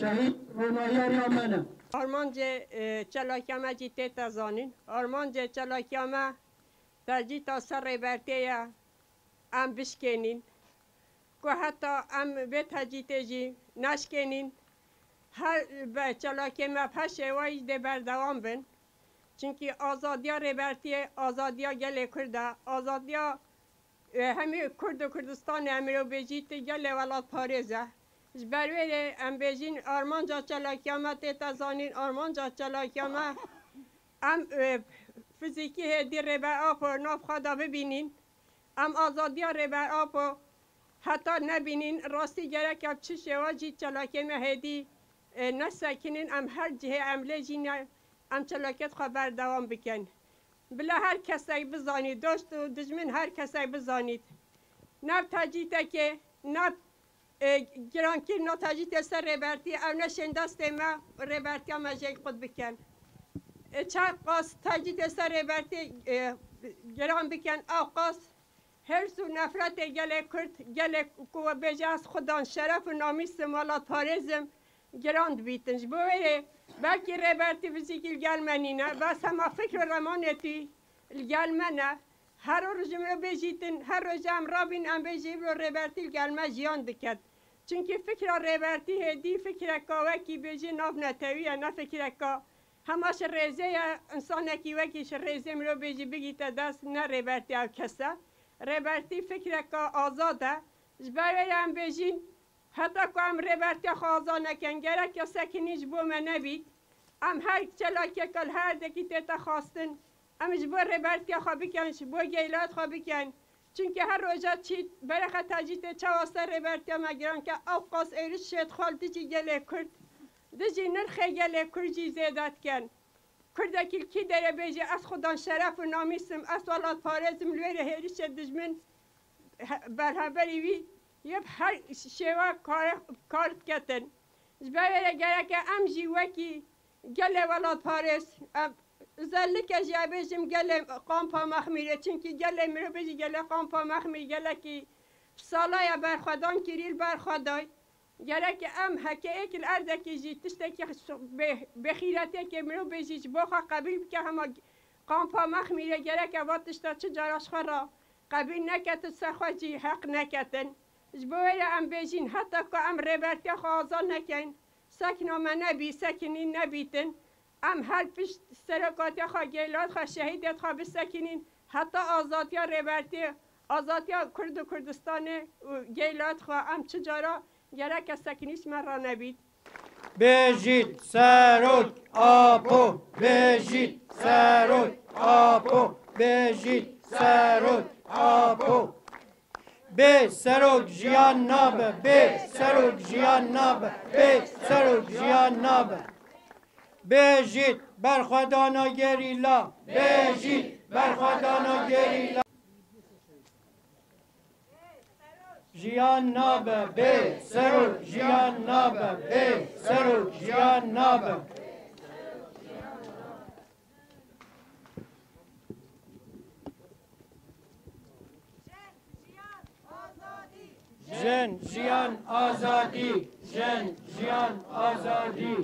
شهید رونایار یامنه آرمانج چلاکیامه جیته تزانین آرمانج چلاکیامه ترجی تا سر برته ام بشکنین که حتی ام به تجیته جی نشکنین هر به چلاکیامه پشه وایج ده بردوام بن چونکی آزادیا ریبرتی آزادیا گل کرده آزادیا همه کرد و کردستان امرو بجیت گل ولاد پاریزه جبروی ام بجین آرمانجا چلاکیامه تزانین آرمانجا چلاکیامه ام فیزیکی هدی ریبر آپو ناف خدا ببینین ام آزادیا ریبر آپو حتی نبینین راستی گرک اب چه شواجی چلاکیامه هدی نسکنین ام هر جه عمله جین ام چلاکت خبر دوام بکن بلا هر کسی بزانید دوست و دجمن هر کسی بزانید نب تجیته که نب گرانکی نو تجیته سر ریبرتی او نشین دست ما ریبرتی هم جیک خود بکن چه قاس تجیته سر ریبرتی گران بکن او قاس هرس و نفرت گله کرد گله کو بجاز خدان شرف و نامیس مالات پارزم گراند بیتنج بویره بلکه ریبرتی فیزیکی الگلمنینه بس همه فکر و رمانتی الگلمنه هر روز رو بجیتن هر روز هم رابین ام بجیب رو ریبرتی الگلمه جیان دکد چونکه فکر ریبرتی هدی فکر که وکی بجی ناف نتویه نه فکر که همش ریزه انسان کی وکیش ریزه رو بجی بگیت دست نه ریبرتی او کسه ریبرتی فکر که آزاده جبرای هم بجین حتی که ام ریبرتی خوازا نکن گره که سکنیج بو من نبید ام هر چلاکی کل هر دکی تیتا خواستن ام جبو ریبرتی خوابی کن بو گیلات خوابی کن چونکه هر روزا چی برخه تجیت چه واسه ریبرتی مگران که او قاس ایرش شد خالتی چی گله کرد دجی نرخه گله کرجی زیدات کن کردکی کی داره بیجی از خودان شرف و نامیسم از ولاد پارزم لویر هیریش دجمن برهبری وی یب هر شیوا کارت کتن جبایره گره که ام جی وکی گله ولاد پارس زلک جابجم گله قامپا مخمیره چونکی گله مرو بجی گله قامپا مخمیر گله کی سالای برخدان کریل برخدای گره که ام حکه ایکل اردکی جی تشته که بخیرته که مرو بجی بخوا قبیل که همه قامپا مخمیره گره که واتشتا چه جاراش خورا قبیل نکت سخواجی حق نکتن جبویل ام بیجین حتی که ام ریبرتی خوازا نکن سکنو من نبی سکنین نبیتن ام هر پیش سرکاتی خواه گیلات خواه شهیدت خواه بسکنین حتی آزادیا ریبرتی آزادیا کرد و کردستان و گیلات خواه ام چجارا گره که سکنیش من را نبید بجید سروک آپو بجید سروک آپو بجید سروک آپو به سروک جیان نابه به سروک جیان نابه به سروک جیان نابه بجید برخدانا گریلا بجید برخدانا گریلا جیان نابه به سروک جیان نابه به سروک جیان نابه جن جیان آزادی جن جیان آزادی